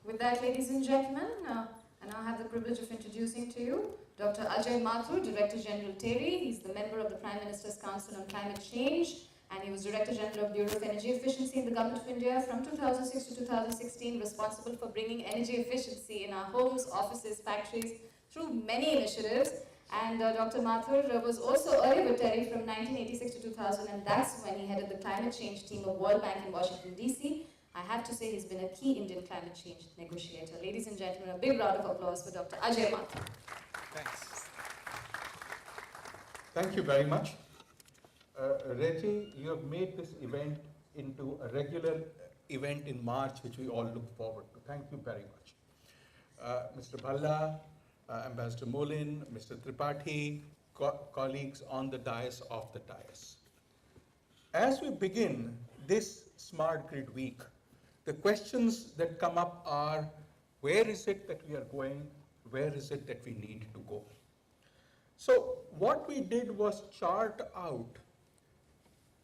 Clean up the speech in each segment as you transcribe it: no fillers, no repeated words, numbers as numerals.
With that, ladies and gentlemen, I now have the privilege of introducing to you Dr. Ajay Mathur, Director General TERI. He's the member of the Prime Minister's Council on Climate Change, and he was Director General of Bureau of Energy Efficiency in the Government of India from 2006 to 2016, responsible for bringing energy efficiency in our homes, offices, factories through many initiatives. And Dr. Mathur was also early with TERI from 1986 to 2000, and that's when he headed the climate change team of World Bank in Washington, D.C. I have to say he's been a key Indian climate change negotiator. Ladies and gentlemen, a big round of applause for Dr. Ajay Mathur. Thanks. Thank you very much. Reggie, you have made this event into a regular event in March, which we all look forward to. Thank you very much. Mr. Bhalla, Ambassador Molin, Mr. Tripathi, colleagues on the dais of the dais. As we begin this Smart Grid Week, the questions that come up are, where is it that we are going? Where is it that we need to go? So what we did was chart out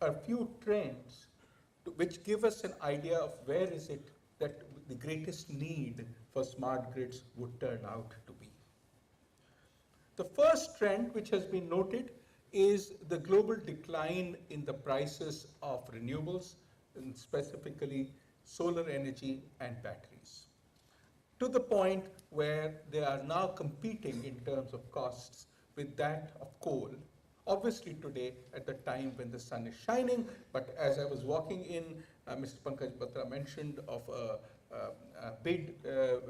a few trends which give us an idea of where is it that the greatest need for smart grids would turn out to be. The first trend which has been noted is the global decline in the prices of renewables, and specifically solar energy and batteries, to the point where they are now competing in terms of costs with that of coal. Obviously today, at the time when the sun is shining, but as I was walking in, Mr. Pankaj Batra mentioned of a bid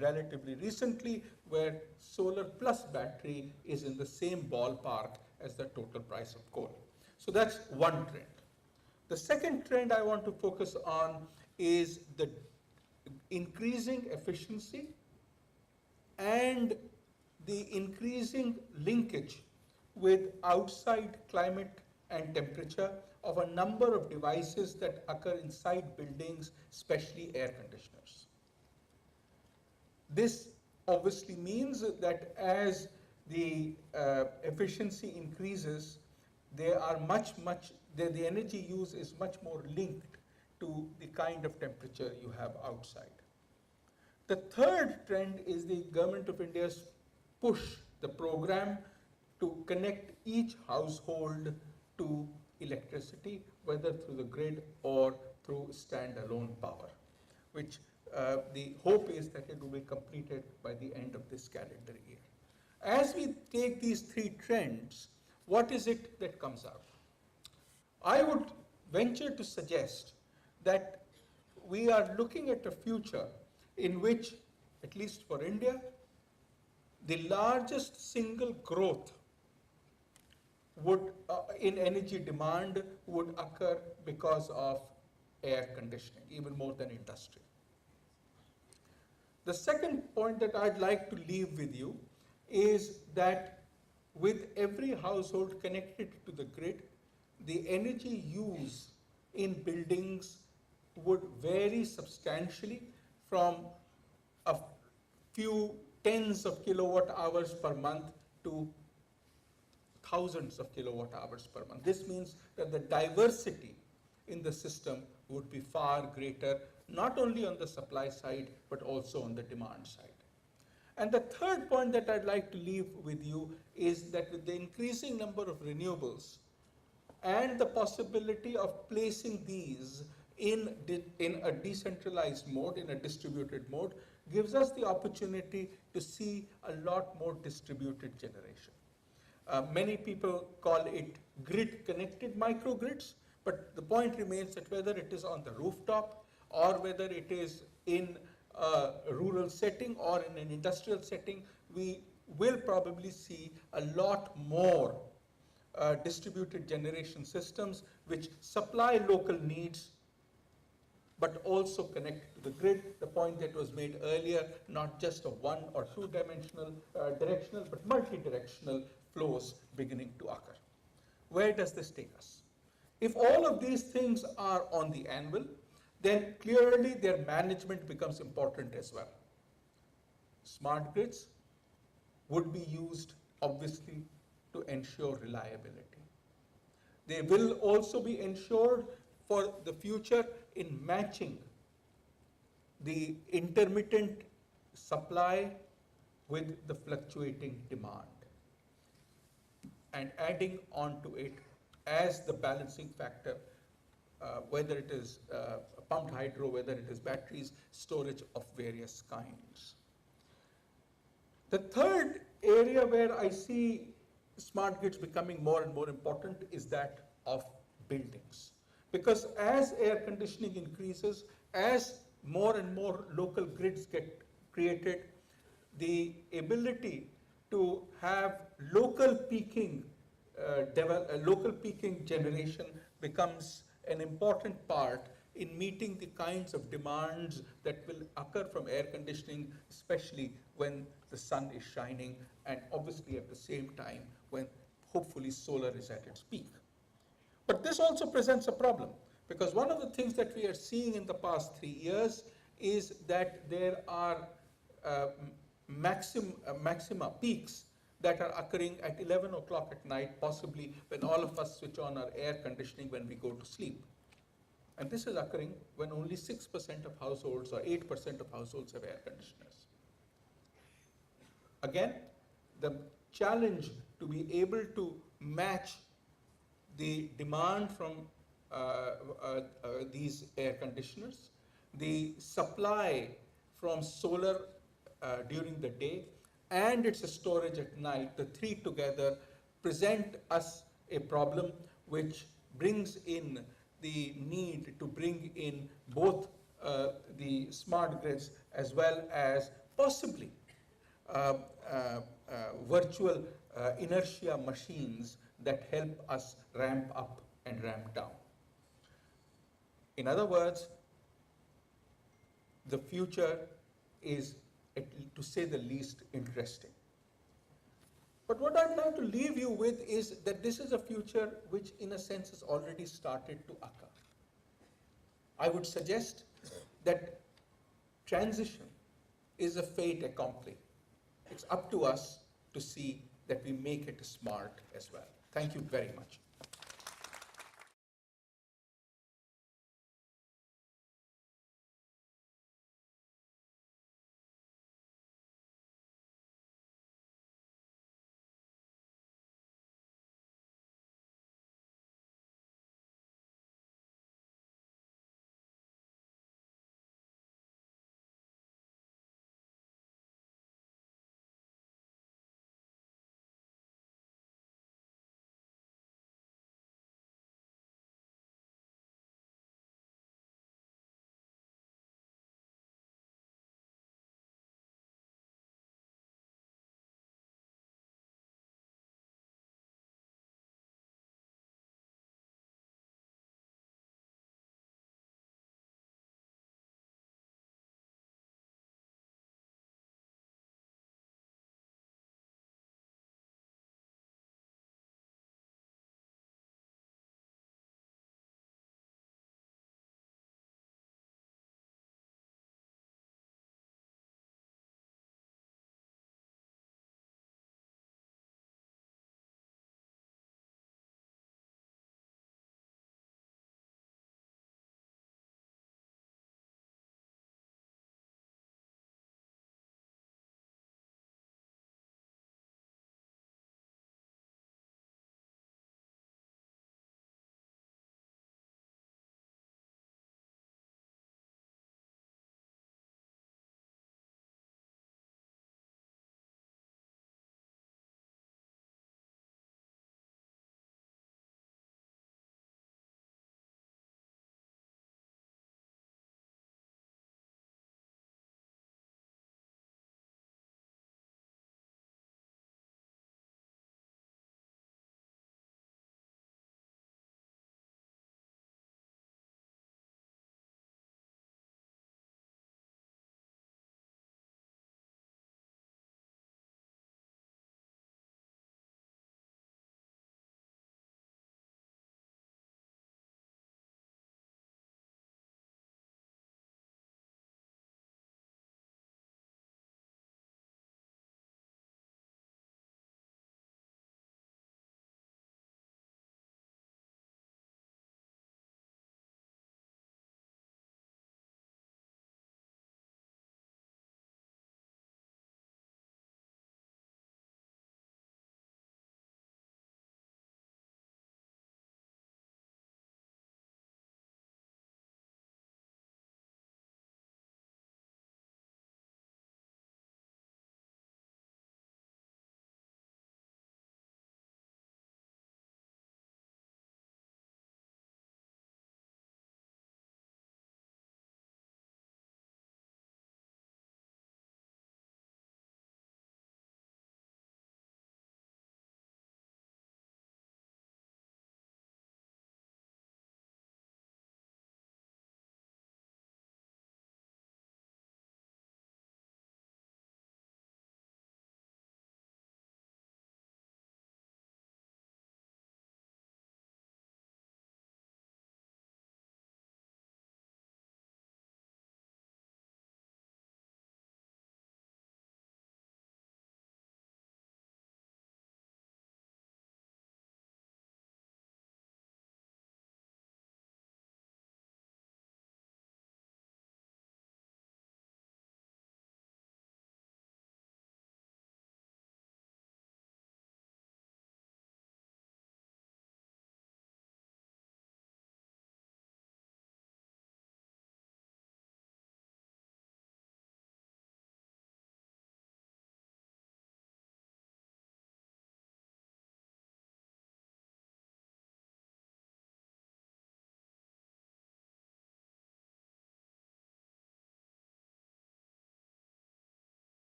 relatively recently where solar plus battery is in the same ballpark as the total price of coal. So that's one trend. The second trend I want to focus on is the increasing efficiency and the increasing linkage with outside climate and temperature of a number of devices that occur inside buildings, especially air conditioners. This obviously means that as the efficiency increases, they are the energy use is much more linked to the kind of temperature you have outside. The third trend is the Government of India's push, the program to connect each household to electricity, whether through the grid or through standalone power, which the hope is that it will be completed by the end of this calendar year. As we take these three trends, what is it that comes out? I would venture to suggest that we are looking at a future in which, at least for India, the largest single growth would, in energy demand would occur because of air conditioning, even more than industry. The second point that I'd like to leave with you is that with every household connected to the grid, the energy use in buildings would vary substantially from a few tens of kilowatt hours per month to thousands of kilowatt hours per month. This means that the diversity in the system would be far greater, not only on the supply side, but also on the demand side. And the third point that I'd like to leave with you is that with the increasing number of renewables and the possibility of placing these in a decentralized mode, in a distributed mode, gives us the opportunity to see a lot more distributed generation. Many people call it grid-connected microgrids, but the point remains that whether it is on the rooftop or whether it is in a rural setting or in an industrial setting, we will probably see a lot more distributed generation systems which supply local needs but also connect to the grid, the point that was made earlier, not just of one or two dimensional, directional, but multi-directional flows beginning to occur. Where does this take us? If all of these things are on the anvil, then clearly their management becomes important as well. Smart grids would be used, obviously, to ensure reliability. They will also be ensured for the future in matching the intermittent supply with the fluctuating demand and adding on to it as the balancing factor, whether it is pumped hydro, whether it is batteries, storage of various kinds. The third area where I see smart grids becoming more and more important is that of buildings. Because as air conditioning increases, as more and more local grids get created, the ability to have local peaking generation becomes an important part in meeting the kinds of demands that will occur from air conditioning, especially when the sun is shining, and obviously at the same time when hopefully solar is at its peak. But this also presents a problem, because one of the things that we are seeing in the past 3 years is that there are maxima peaks that are occurring at 11 o'clock at night, possibly when all of us switch on our air conditioning when we go to sleep. And this is occurring when only 6% of households or 8% of households have air conditioners. Again, the challenge to be able to match the demand from these air conditioners, the supply from solar during the day, and its storage at night, the three together present us a problem which brings in the need to bring in both the smart grids as well as possibly virtual inertia machines that help us ramp up and ramp down. In other words, the future is, to say the least, interesting. But what I'd like to leave you with is that this is a future which, in a sense, has already started to occur. I would suggest that transition is a fait accompli. It's up to us to see that we make it smart as well. Thank you very much.